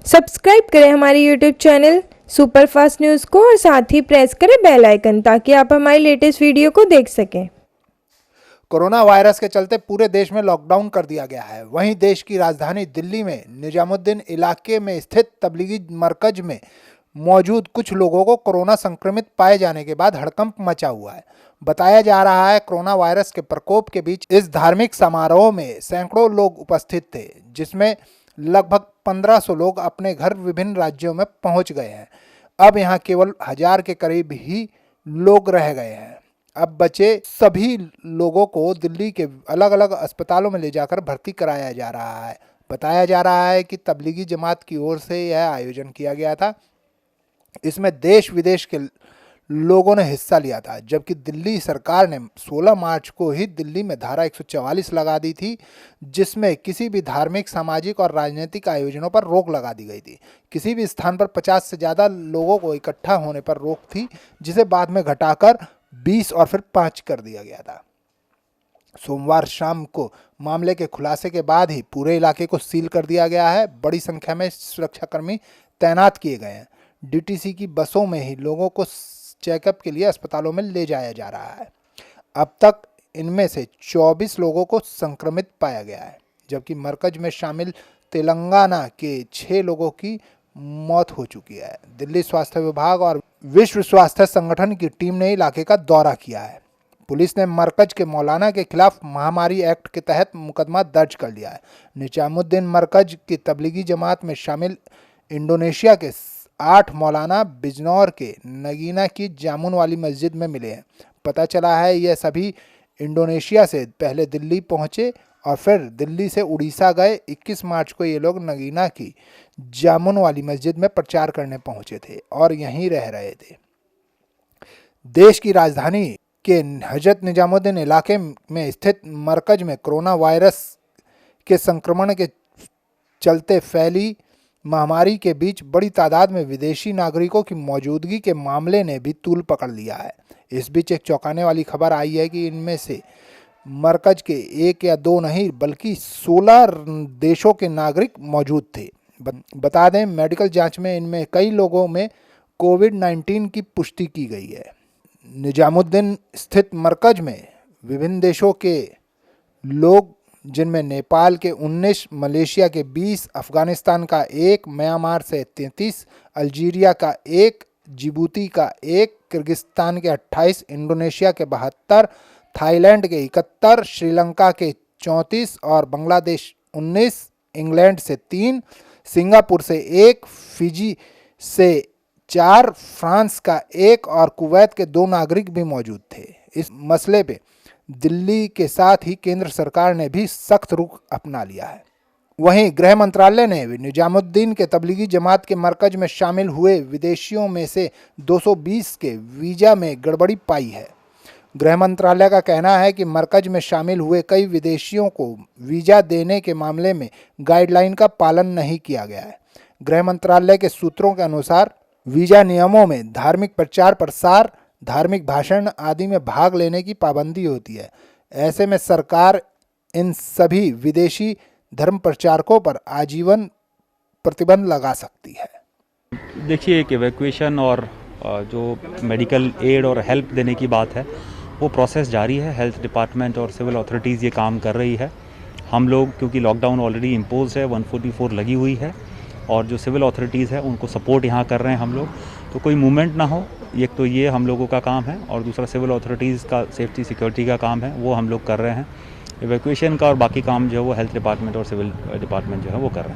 Subscribe करें हमारे YouTube channel superfast news को और साथ ही प्रेस करें बेल आइकन ताकि आप हमारी लेटेस्ट वीडियो को देख सकें। कोरोना वायरस के चलते पूरे देश में लॉकडाउन कर दिया गया है। वहीं देश की राजधानी दिल्ली में निजामुद्दीन इलाके में स्थित तबलीगी मरकज में मौजूद कुछ लोगों को कोरोना संक्रमित पाए जाने के बाद हड़कंप मचा हुआ है। बताया जा रहा है कोरोना वायरस के प्रकोप के बीच इस धार्मिक समारोह में सैकड़ों लोग उपस्थित थे, जिसमें लगभग 1500 लोग अपने घर विभिन्न राज्यों में पहुंच गए हैं। अब यहां केवल 1000 के करीब ही लोग रह गए हैं। अब बचे सभी लोगों को दिल्ली के अलग अलग अस्पतालों में ले जाकर भर्ती कराया जा रहा है। बताया जा रहा है कि तबलीगी जमात की ओर से यह आयोजन किया गया था। इसमें देश विदेश के लोगों ने हिस्सा लिया था, जबकि दिल्ली सरकार ने 16 मार्च को ही दिल्ली में धारा 144 लगा दी थी, जिसमें किसी भी धार्मिक, सामाजिक और राजनीतिक आयोजनों पर रोक लगा दी गई थी। किसी भी स्थान पर 50 से ज़्यादा लोगों को इकट्ठा होने पर रोक थी, जिसे बाद में घटाकर 20 और फिर 5 कर दिया गया था। सोमवार शाम को मामले के खुलासे के बाद ही पूरे इलाके को सील कर दिया गया है। बड़ी संख्या में सुरक्षाकर्मी तैनात किए गए हैं। डीटीसी की बसों में ही लोगों को चेकअप के लिए अस्पतालों में ले जाया जा रहा है। अब तक इनमें से 24 लोगों को संक्रमित पाया गया है, जबकि मरकज में शामिल तेलंगाना के 6 लोगों की मौत हो चुकी है। दिल्ली स्वास्थ्य विभाग और विश्व स्वास्थ्य संगठन की टीम ने इलाके का दौरा किया है। पुलिस ने मरकज के मौलाना के खिलाफ महामारी एक्ट के तहत मुकदमा दर्ज कर लिया है। निजामुद्दीन मरकज की तबलीगी जमात में शामिल इंडोनेशिया के 8 मौलाना बिजनौर के नगीना की जामुन वाली मस्जिद में मिले हैं। पता चला है यह सभी इंडोनेशिया से पहले दिल्ली पहुंचे और फिर दिल्ली से उड़ीसा गए। 21 मार्च को ये लोग नगीना की जामुन वाली मस्जिद में प्रचार करने पहुंचे थे और यहीं रह रहे थे। देश की राजधानी के हजरत निजामुद्दीन इलाके में स्थित मरकज में कोरोना वायरस के संक्रमण के चलते फैली महामारी के बीच बड़ी तादाद में विदेशी नागरिकों की मौजूदगी के मामले ने भी तूल पकड़ लिया है। इस बीच एक चौंकाने वाली खबर आई है कि इनमें से मरकज के 1 या 2 नहीं बल्कि 16 देशों के नागरिक मौजूद थे। बता दें, मेडिकल जांच में इनमें कई लोगों में कोविड-19 की पुष्टि की गई है। निजामुद्दीन स्थित मरकज में विभिन्न देशों के लोग, जिनमें नेपाल के 19, मलेशिया के 20, अफगानिस्तान का 1, म्यांमार से 33, अल्जीरिया का 1, जिबूती का 1, किर्गिस्तान के 28, इंडोनेशिया के 72, थाईलैंड के 71, श्रीलंका के 34 और बांग्लादेश 19, इंग्लैंड से 3, सिंगापुर से 1, फिजी से 4, फ्रांस का 1 और कुवैत के 2 नागरिक भी मौजूद थे। इस मसले पे दिल्ली के साथ ही केंद्र सरकार ने भी सख्त रुख अपना लिया है। वहीं गृह मंत्रालय ने निजामुद्दीन के तबलीगी जमात के मरकज में शामिल हुए विदेशियों में से 220 के वीज़ा में गड़बड़ी पाई है। गृह मंत्रालय का कहना है कि मरकज में शामिल हुए कई विदेशियों को वीज़ा देने के मामले में गाइडलाइन का पालन नहीं किया गया है। गृह मंत्रालय के सूत्रों के अनुसार वीज़ा नियमों में धार्मिक प्रचार प्रसार, धार्मिक भाषण आदि में भाग लेने की पाबंदी होती है। ऐसे में सरकार इन सभी विदेशी धर्म प्रचारकों पर आजीवन प्रतिबंध लगा सकती है। देखिए, एक इवैक्यूएशन और जो मेडिकल एड और हेल्प देने की बात है, वो प्रोसेस जारी है। हेल्थ डिपार्टमेंट और सिविल अथॉरिटीज़ ये काम कर रही है। हम लोग, क्योंकि लॉकडाउन ऑलरेडी इम्पोज है, 144 लगी हुई है और जो सिविल अथॉरिटीज़ है उनको सपोर्ट यहाँ कर रहे हैं हम लोग, तो कोई मूवमेंट ना हो, एक तो ये हम लोगों का काम है और दूसरा सिविल अथॉरिटीज़ का सेफ्टी सिक्योरिटी का काम है, वो हम लोग कर रहे हैं। इवैक्यूएशन का और बाकी काम जो है वो हेल्थ डिपार्टमेंट और सिविल डिपार्टमेंट जो है वो कर रहे हैं।